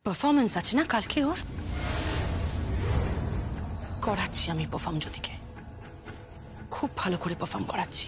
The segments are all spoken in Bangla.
পারফরমেন্স আছে না কালকে ওর, করাচ্ছি আমি পারফর্ম। জ্যোতিকে খুব ভালো করে পারফর্ম করাচ্ছি।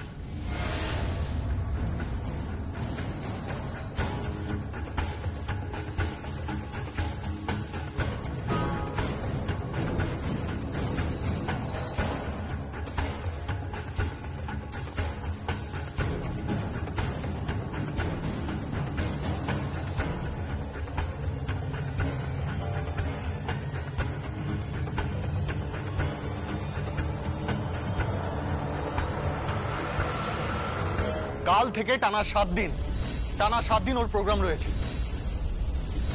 কাল থেকে টানা 7 দিন ওর প্রোগ্রাম রয়েছে।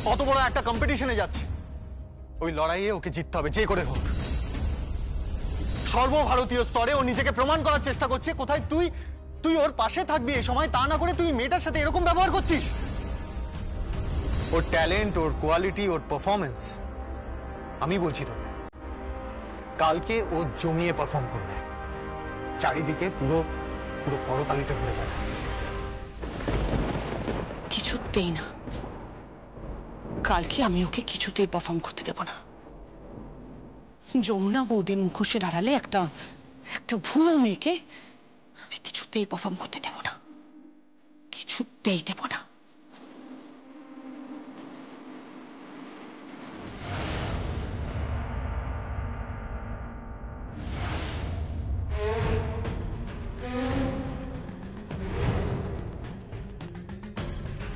কত বড় একটা কম্পিটিশনে যাচ্ছে, ওই লড়াইয়ে ওকে জিততে হবে যে করে হোক। সর্বভারতীয় স্তরে ও নিজেকে প্রমাণ করার চেষ্টা করছে। কোথায় তুই ওর পাশে থাকবি এই সময়, তা না করে তুই মেয়েটার সাথে এরকম ব্যবহার করছিস। ওর ট্যালেন্ট, ওর কোয়ালিটি, ওর পারফরমেন্স, আমি বলছি তোকে কালকে ও জমিয়ে পারফর্ম করবে। চারিদিকে পুরো করতালিতে ভরে যাবে। কিছুতেই না, কালকে আমি ওকে কিছুতেই পারফর্ম করতে দেব না। যমুনা বৌদির মুখোশের আড়ালে একটা ভুয়ো মেয়েকে আমি কিছুতেই পারফর্ম করতে দেব না, কিছুতেই দেব না।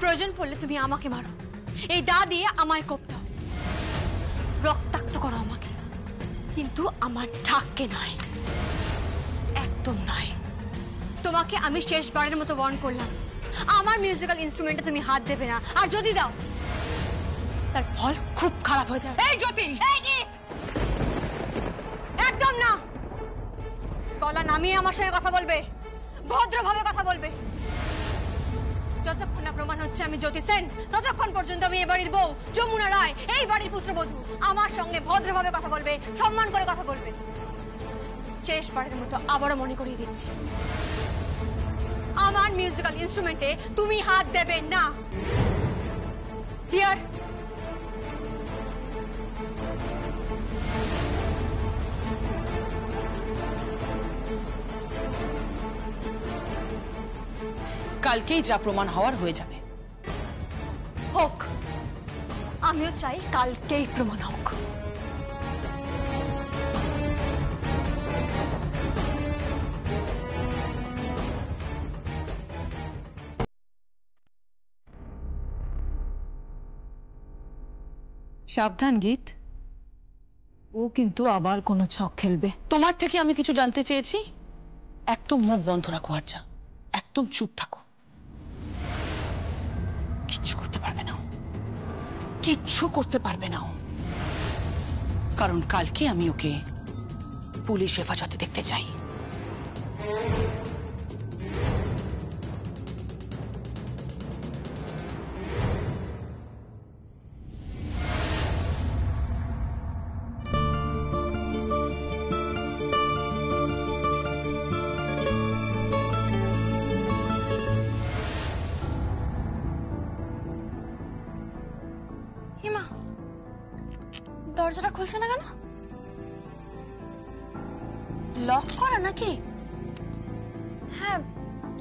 প্রয়োজন পড়লে তুমি আমাকে মারো, এই দা দিয়ে আমায় কোপ দাও, রক্তাক্ত করো আমাকে, কিন্তু আমার ঠাককে নয়, একদম নয়। তোমাকে আমি শেষবারের মতো ওয়ার্ন করলাম, আমার মিউজিক্যাল ইনস্ট্রুমেন্টে তুমি হাত দেবে না, আর যদি দাও তার ফল খুব খারাপ হয়ে যাবে। এই জ্যোতি, এই গীত, একদম না। গলা নামিয়ে আমার সঙ্গে কথা বলবে, ভদ্রভাবে কথা বলবে। যতক্ষণ না প্রমাণ হচ্ছে আমি জ্যোতি সেন, ততক্ষণ পর্যন্ত আমি এ বাড়ির বউ যমুনা রায়, এই বাড়ির পুত্রবধূ। আমার সঙ্গে ভদ্রভাবে কথা বলবে, সম্মান করে কথা বলবে। শেষবারের মতো আবারও মনে করিয়ে দিচ্ছি, আমার মিউজিক্যাল ইনস্ট্রুমেন্টে তুমি হাত দেবে না। ক্লিয়ার? কালকেই যা প্রমাণ হওয়ার হয়ে যাবে। হোক, আমিও চাই কালকেই প্রমাণ হোক। সাবধান গীত, ও কিন্তু আবার কোনো ছক খেলবে। তোমার থেকে আমি কিছু জানতে চেয়েছি, একদম মুখ বন্ধ রাখো। আর যা, একদম চুপ থাকো, কিচ্ছু করতে পারবে না, কিচ্ছু করতে পারবে না। কারণ কালকে আমি ওকে পুলিশ হেফাজতে দেখতে চাই। হিমা, দরজাটা খুলছে না কেন? লক করা নাকি? হ্যাঁ,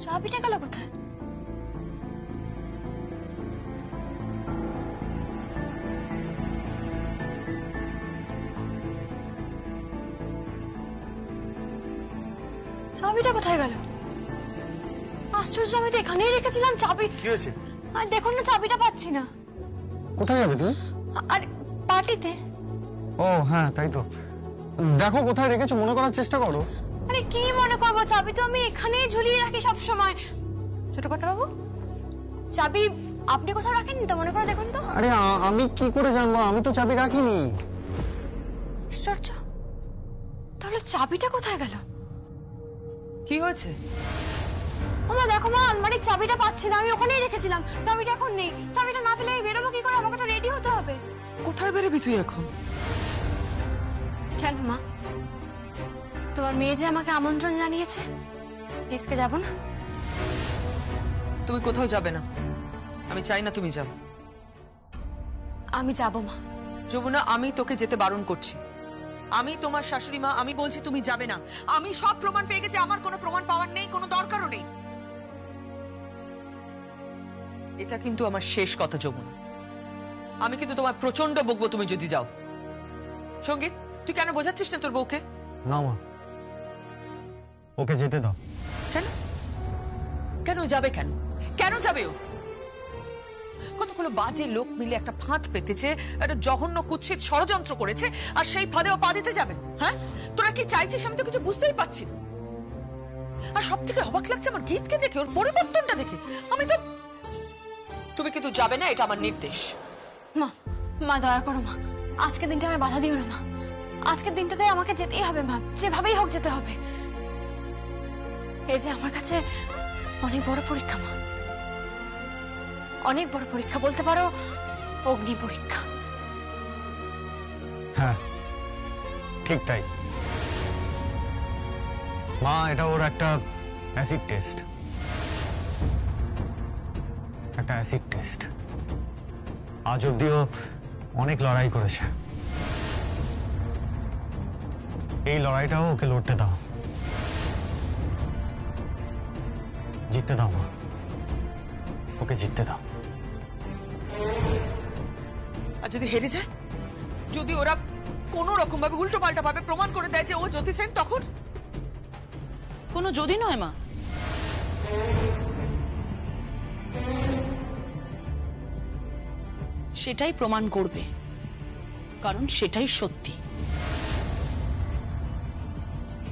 চাবিটা গেল কোথায়? চাবিটা কোথায় গেল? আশ্চর্য, আমি তো এখানেই রেখেছিলাম চাবি। কি হয়েছে? দেখুন না, চাবিটা পাচ্ছি না। কোথায় যাবে তুমি? আর পার্টিতে। ও হ্যাঁ, তাই তো। দেখো কোথায় রেখেছো, মনে করার চেষ্টা করো। আরে কি মনে করবো, চাবি তো আমি এখানেই ঝুলিয়ে রাখি সব সময়। ছোট কথা বাবু, চাবি আপনি কোথাও রাখেননি তো? মনে করে দেখুন তো। আরে আমি কি করে জানবো, আমি তো চাবি রাখিনি। আশ্চর্য, তাহলে চাবিটা কোথায় গেল? কি হয়েছে? ওমা দেখো মা, আলমারির চাবিটা পাচ্ছি না, আমি ওখানেই রেখেছিলাম। চাবিটা এখন নেই, চাবিটা না পেলে বেরোবো কি করে? আমাকে তো রেডি হতে হবে। কোথায় বেরোবি তুই এখন? কেন মা, তোমার মেয়ে যে আমাকে আমন্ত্রণ জানিয়েছে, ডিস্কে যাব না? তুমি কোথাও যাবে না, আমি চাই না তুমি যাও। আমি যাব মা। যমুনা, আমি তোকে যেতে বারণ করছি। আমি তোমার শাশুড়ি মা, আমি বলছি তুমি যাবে না। আমি সব প্রমাণ পেয়ে গেছি, আমার কোনো প্রমাণ পাওয়ার নেই, কোনো দরকারও নেই। এটা কিন্তু আমার শেষ কথা যমুনা। আমি কিন্তু তোমার প্রচন্ড বকবো তুমি যদি যাও। সঙ্গীত, তুই কেন বোঝাচ্ছিস না তোর বউকে? না মা, ওকে যেতে দাও। কেন কেন যাবে? কেন কেন যাবে ও? কতগুলো বাজে লোক মিলে একটা ফাঁদ পেতেছে, একটা জঘন্য কুৎসিত ষড়যন্ত্র করেছে, আর সেই ফাঁদে ও পা দিতে যাবে? হ্যাঁ, তোরা কি চাইছিস আমি তো কিছু বুঝতেই পারছি না। আর সব থেকে অবাক লাগছে আমার গীতকে দেখে, ওর পরিবর্তনটা দেখে। আমি তো, তুমি কিন্তু যাবে না, এটা আমার নির্দেশ। মা, মা দয়া করো মা, আজকের দিনটা আমি বাধা দিও না মা। আজকের দিনটাতে আমাকে যেতেই হবে মা, যেভাবেই হোক যেতে হবে। এই যে আমার কাছে অনেক বড় পরীক্ষা মা, অনেক বড় পরীক্ষা, বলতে পারো অগ্নি পরীক্ষা। হ্যাঁ ঠিক তাই মা, এটা ওর একটা অ্যাসিড টেস্ট, একটা অ্যাসিড টেস্ট। আজ অব্দিও অনেক লড়াই করেছে, এই লড়াইটাও ওকে লড়তে দাও, জিততে দাও মা, ওকে জিততে দাও। আর যদি হেরে যায়, যদি ওরা কোনো রকম ভাবে উল্টো পাল্টা ভাবে প্রমাণ করে দেয় যে ও জ্যোতি সেন, তখন? কোনো যদি নয় মা, সেটাই প্রমাণ করবে, কারণ সেটাই সত্যি।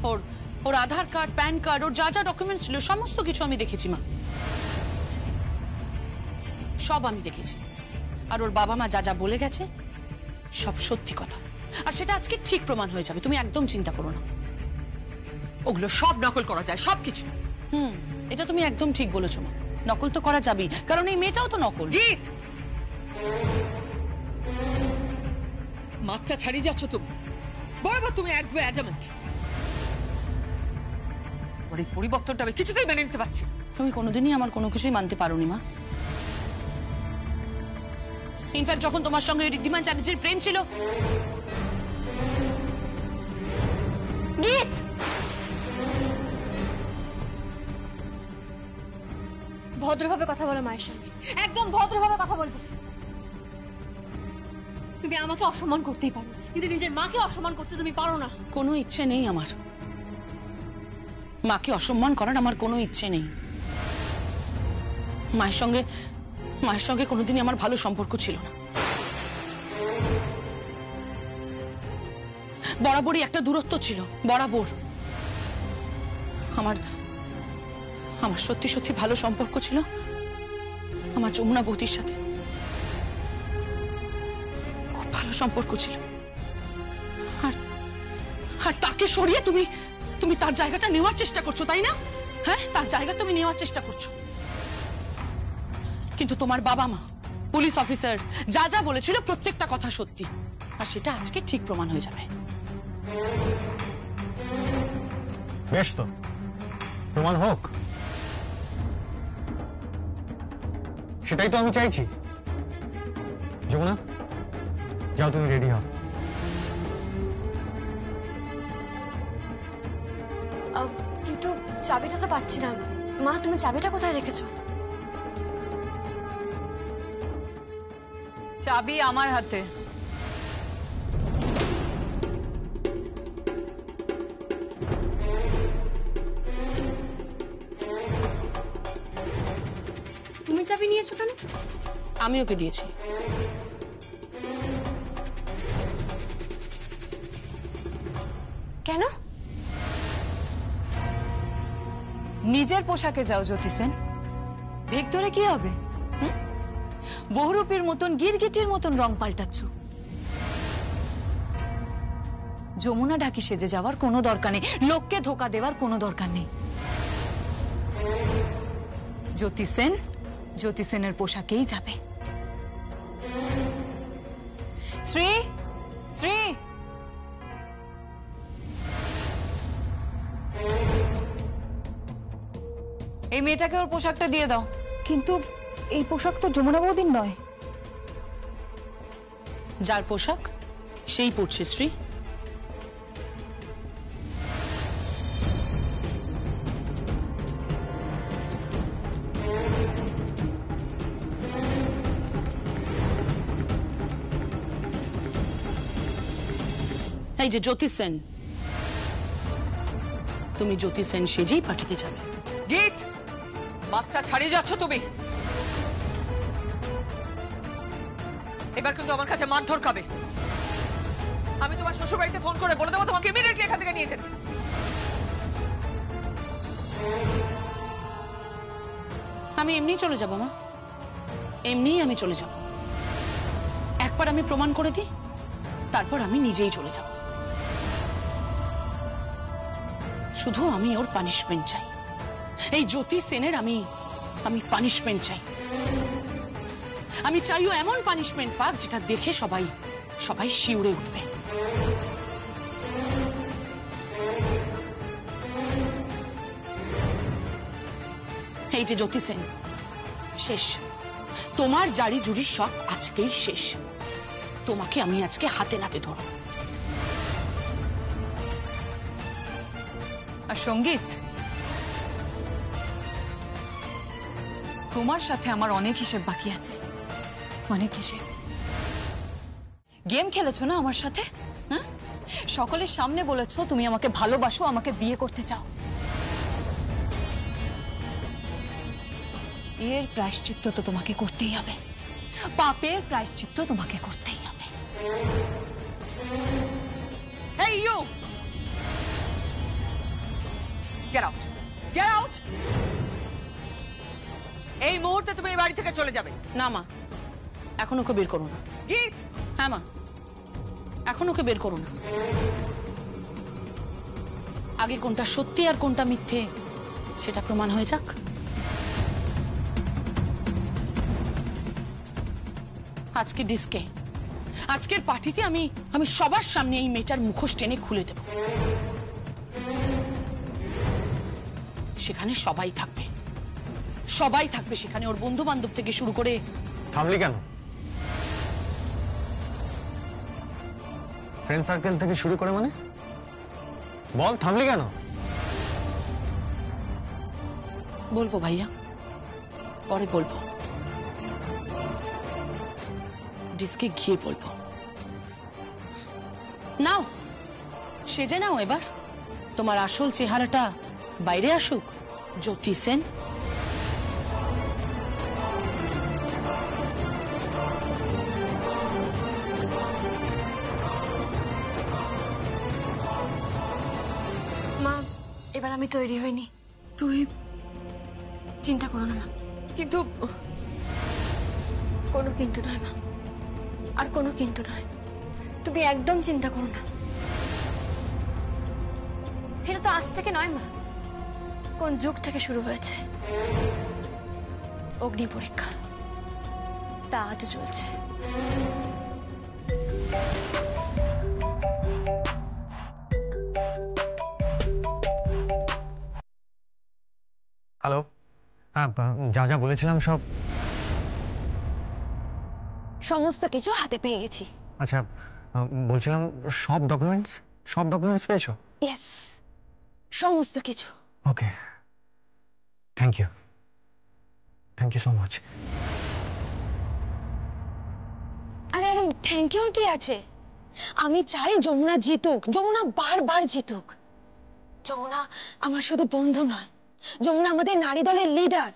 ওর ওর আধার কার্ড, প্যান কার্ড, ওর যা যা ডকুমেন্টস ছিল সমস্ত কিছু আমি দেখেছি মা, সব আমি দেখেছি। আর ওর বাবা মা যা যা বলে গেছে সব সত্যি কথা, আর সেটা আজকে ঠিক প্রমাণ হয়ে যাবে, তুমি একদম চিন্তা করো না। ওগুলো সব নকল করা যায়, সবকিছু। এটা তুমি একদম ঠিক বলেছো মা, নকল তো করা যাবেই, কারণ এই মেয়েটাও তো নকল। গীত, মাত্রা ছাড়িয়ে যাচ্ছ তুমি, বরাবর তুমি এক অ্যাডামেন্ট। তোমার এই পরিবর্তনটা আমি কিছুতেই মেনে নিতে পারছি। তুমি কোনোদিনই আমার কোনো কিছুই মানতে পারোনি মা। ইনফ্যাক্ট যখন তোমার সঙ্গে ঋদ্ধিমান চ্যাটার্জির প্রেম ছিল, গীত, ভদ্রভাবে কথা বলো মায়ের সঙ্গে, একদম ভদ্রভাবে কথা বলবে। তুমি আমাকে অসম্মান করতেই পারো, কিন্তু নিজের মাকে অসম্মান করতে তুমি পারো না। কোনো ইচ্ছে নেই আমার, মাকে অসম্মান করার আমার কোনো ইচ্ছে নেই। মায়ের সঙ্গে কোনোদিনই আমার ভালো সম্পর্ক ছিল না, বরাবরই একটা দূরত্ব ছিল, বরাবর। আমার সত্যি সত্যি ভালো সম্পর্ক ছিল আমার যমুনা বৌদির সাথে, খুব ভালো সম্পর্ক ছিল। আর তাকে সরিয়ে তুমি তার জায়গাটা নেওয়ার চেষ্টা করছো, তাই না? হ্যাঁ, তার জায়গা তুমি নেওয়ার চেষ্টা করছো। কিন্তু তোমার বাবা মা, পুলিশ অফিসার যা যা বলেছিল প্রত্যেকটা কথা সত্যি, আর সেটা আজকে ঠিক প্রমাণ হয়ে যাবে। বেশ, তো প্রমাণ হোক, সেটাই তো আমি চাইছি। যমুনা, যাও তুমি রেডি হও। কিন্তু চাবিটা তো পাচ্ছি না মা, তুমি চাবিটা কোথায় রেখেছো? চাবি আমার হাতে। তুমি চাবি নিয়েছো কেন? আমি ওকে দিয়েছি। কেন? নিজের পোশাকে যাও জ্যোতি সেন, ভেগ ধরে কি হবে? বহুরূপীর মতন গিরগিটির মতন রং পাল্টাচ্ছ। যমুনা ঢাকি সেজে যাওয়ার কোনো দরকার নেই, লোককে ধোকা দেওয়ার কোনো দরকার নেই। জ্যোতি সেনের পোশাকেই যাবে। শ্রী, শ্রী, এই মেয়েটাকে ওর পোশাকটা দিয়ে দাও। কিন্তু এই পোশাক তো যমুনা বৌদির নয়। যার পোশাক সেই পড়ছে শ্রী। এই যে জ্যোতি সেন, তুমি জ্যোতি সেন সেজেই পাঠাতে যাবে। গীত, মাত্রা ছাড়িয়ে যাচ্ছ তুমি। এবার কিন্তু আমার কাছে মারধর খাবে। আমি তোমার শ্বশুর বাড়িতে ফোন করে বলে দেবো তোমাকে ইমিডিয়েটলি এখান থেকে নিয়ে যেতে। আমি এমনি চলে যাব মা, এমনি আমি চলে যাব। একবার আমি প্রমাণ করে দিই, তারপর আমি নিজেই চলে যাব। শুধু আমি ওর পানিশমেন্ট চাই। এই জ্যোতি সেনের আমি পানিশমেন্ট চাই। আমি চাই ও এমন পানিশমেন্ট পাক যেটা দেখে সবাই সবাই শিউরে উঠবে। এই যে জ্যোতি সেন, শেষ। তোমার জারি জুরি সব আজকেই শেষ। তোমাকে আমি আজকে হাতে নাতে ধরো। আর সঙ্গীত, তোমার সাথে আমার অনেক হিসেব বাকি আছে, অনেক হিসেব। গেম খেলেছো না আমার সাথে, হ্যাঁ? সকলের সামনে বলেছো তুমি আমাকে ভালোবাসো, আমাকে বিয়ে করতে চাও। এর প্রায়শ্চিত্ত তো তোমাকে করতেই হবে, পাপের প্রায়শ্চিত্ত তোমাকে করতেই হবে। Hey you! Get out! Get out! এই মুহূর্তে তুমি এই বাড়ি থেকে চলে যাবে। না মা, এখন ওকে বের করো না। গীত! হ্যাঁ মা, এখন ওকে বের করো না। আগে কোনটা সত্যি আর কোনটা মিথ্যে সেটা প্রমাণ হয়ে যাক। আজকে ডিস্কে, আজকের পার্টিতে আমি সবার সামনে এই মেয়েটার মুখোশ টেনে খুলে দেব। সেখানে সবাই থাকবে, সবাই থাকবে সেখানে, ওর বন্ধু বান্ধব থেকে শুরু করে। থামলি কেন? ফ্রেন্ড সার্কেল থেকে শুরু করে মানে বল, থামলি কেন? বলবো ভাইয়া, পরে বলবো, ডিস্কে গিয়ে বলবো। নাও সেজে নাও, এবার তোমার আসল চেহারাটা বাইরে আসুক। জ্যোতি সেন, মা, এবার আমি তৈরি হইনি। তুই চিন্তা করো না মা। কিন্তু কোনো কিন্তু নয় মা, আর কোনো কিন্তু নয়। তুমি একদম চিন্তা করো না। এটা তো আজ থেকে নয় মা, কোন যুগ থেকে শুরু হয়েছে। অগ্নি পরীক্ষা, তা আজও চলছে। হ্যালো, হ্যাঁ যা যা বলেছিলাম সব। সমস্ত কিছু হাতে পেয়ে গেছি। আচ্ছা, বলছিলাম সব ডকুমেন্টস পেয়েছো? ইয়েস, সমস্ত কিছু। ওকে, থ্যাংক ইউ সো মাচ। আরে থ্যাংক ইউ কি আছে? আমি চাই যমুনা জিতুক, যমুনা বারবার জিতুক। যমুনা আমার শুধু বন্ধু নয়, যমুনা আমাদের নারী দলের লিডার।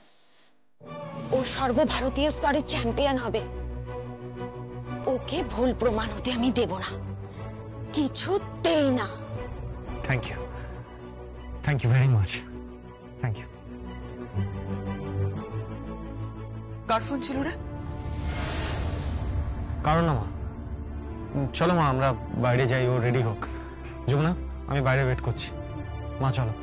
ও সর্বভারতীয় স্তরে চ্যাম্পিয়ন হবে। ওকে ভুল প্রমাণ হতে আমি দেব না, কিছুতেই না। Thank you very much, thank you. কার ফোন ছিল রে? কারণ না মা, চলো মা আমরা বাইরে যাই, ও রেডি হোক। যমুনা, আমি বাইরে ওয়েট করছি। মা চলো।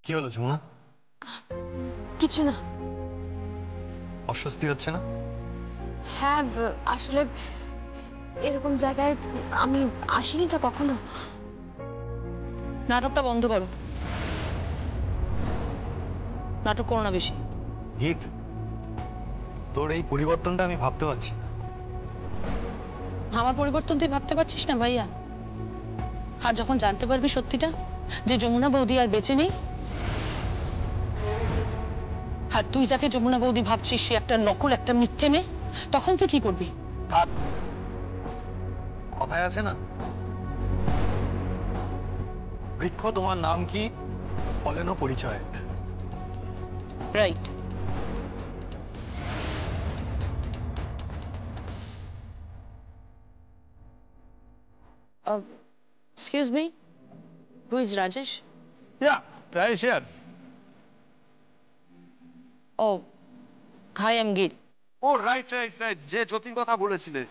কি হলো যমুনা? কিছু না। অস্বস্তি হচ্ছে না? হ্যাঁ, আসলে এরকম জায়গায় আমি আসিনি তো কখনো। নাটকটা বন্ধ করো, নাটক করো না বেশি। গীত, তোর এই পরিবর্তনটা আমি ভাবতে পারছি না। আমার পরিবর্তন তুই ভাবতে পারছিস না ভাইয়া? আর যখন জানতে পারবি সত্যিটা, যে যমুনা বৌদি আর বেঁচে নেই, আর তুই যাকে যমুনা বৌদি ভাবছিস সে একটা নকল, একটা মিথ্যে মেয়ে, তখন তুই কি করবি? থাক, কথায় আছে না, বৃক্ষ তোমার নাম কি, বলেন পরিচয়। Right. Excuse me, who is Rajesh? Yeah, Rajesh here. Oh, hi, I'm Gil. Oh, right. যে জ্যোতির কথা বলেছিলে।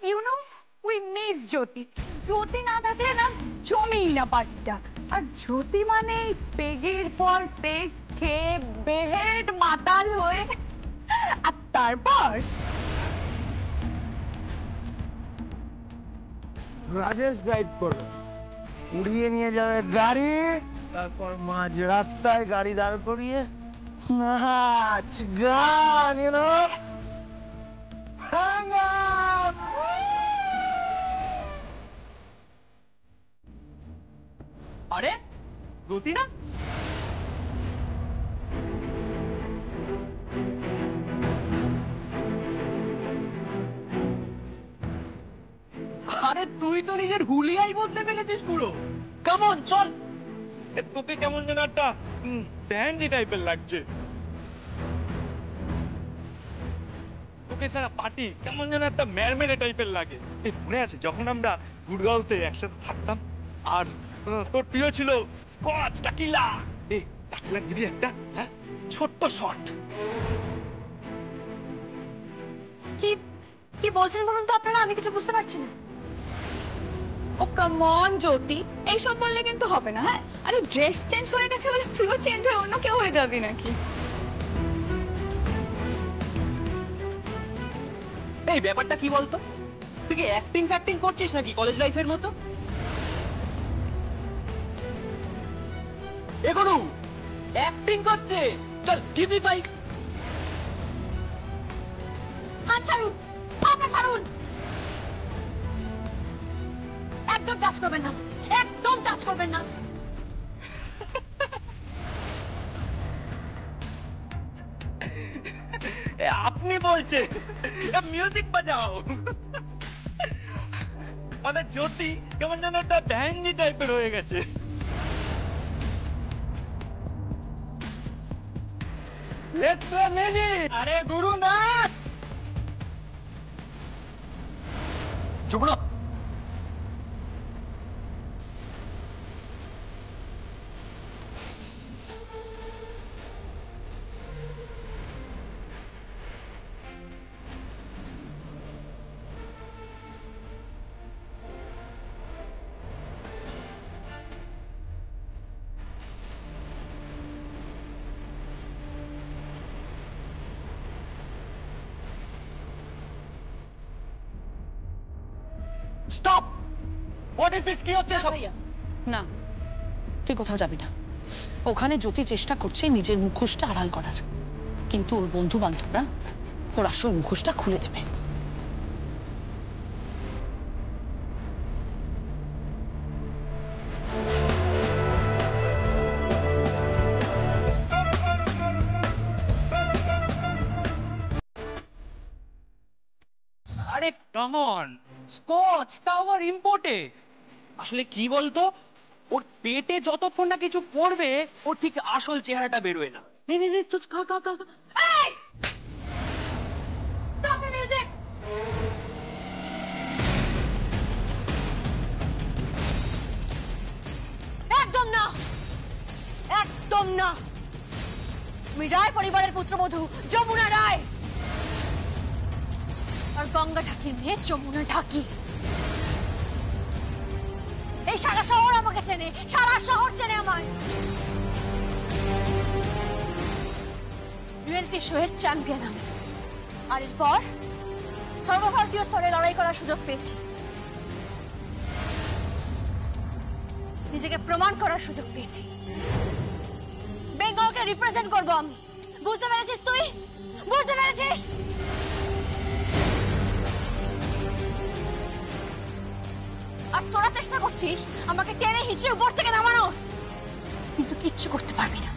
You know, we miss জ্যোতি। জ্যোতি না থাকলে না জমেই না পার্টিটা। আর জ্যোতি মানে পেগের পর পেগ খেয়ে বেহেড মাতাল হয়ে, আর তারপর রাজেশ গাইড করবে, উড়িয়ে নিয়ে যাবে গাড়ি, তারপর মাঝ রাস্তায় গাড়ি দাঁড় করিয়ে নাচ গান, you know, hang up. আরে জ্যোতি না? আরে তুই তো নিজের হুলিয়াই বলতে পেরেছিস পুরো। কেমন চল, তোকে কেমন যেন একটা প্যান্জি টাইপের লাগছে। তোকে ছাড়া পার্টি কেমন যেন একটা মেরমেরে টাইপের লাগে। মনে আছে যখন আমরা গুড়গাঁওতে একসাথে থাকতাম, আর তোর প্রিয় ছিল স্কচ টাকিলা। টাকিলা দিবি একটা, হ্যাঁ, ছোট্ট শট। কি কি বলছেন বলুন তো আপনারা, আমি কিছু বুঝতে পারছি না। ও কাম অন জ্যোতি, এইসব বললে কিন্তু হবে না। হ্যাঁ, আরে ড্রেস চেঞ্জ হয়ে গেছে বলে তুইও চেঞ্জ হয়ে অন্য কেউ হয়ে যাবি নাকি? এই ব্যাপারটা কি বলতো, তুই কি অ্যাক্টিং ফ্যাক্টিং করছিস নাকি কলেজ লাইফের মতো? এ গুরু অ্যাক্টিং করছে, চল গিভ মি 5। হাত ছাড়ুন, হাতটা ছাড়ুন, একদম টাচ করবেন না, একদম টাচ করবেন না। আপনি বলছেন, মিউজিক বাজাও। মানে জ্যোতি কেমন যেন একটা ভ্যাঞ্জি টাইপের হয়ে গেছে। আরে গুরু নাচ। Jamuna, stop, what is this? কি হচ্ছে সব? না, তুই কোথাও যাবি না। ওখানে জ্যোতি চেষ্টা করছে নিজের মুখোশটা আড়াল করার, কিন্তু ওর বন্ধু বান্ধবরা ওর আসল মুখোশটা খুলে দেবে। আরে কাম অন, স্কচ তাও আর ইম্পোর্টেড। আসলে কি বলতো, ওর পেটে যতক্ষণ না কিছু পড়বে ওর ঠিক আসল চেহারাটা বেরোয় না। নে নে নে, তুই খা খা খা। এই! Stop the music! একদম না, একদম না। আমি রায় পরিবারের পুত্রবধূ যমুনা রায়, আর গঙ্গা ঠাকির মেয়ে যমুনা ঠাকি। এই সারা শহর আমাকে চেনে, সারা শহর চেনে আমায়। রিয়েলিটি শো এর চ্যাম্পিয়ন আমি, আর এরপর সর্বভারতীয় স্তরে লড়াই করার সুযোগ পেয়েছি, নিজেকে প্রমাণ করার সুযোগ পেয়েছি। বেঙ্গলকে রিপ্রেজেন্ট করবো আমি, বুঝতে পেরেছিস তুই? বুঝতে পেরেছিস? আর তোরা চেষ্টা করছিস আমাকে টেনে হিঁচড়ে উপর থেকে নামানো, কিন্তু কিচ্ছু করতে পারবি না।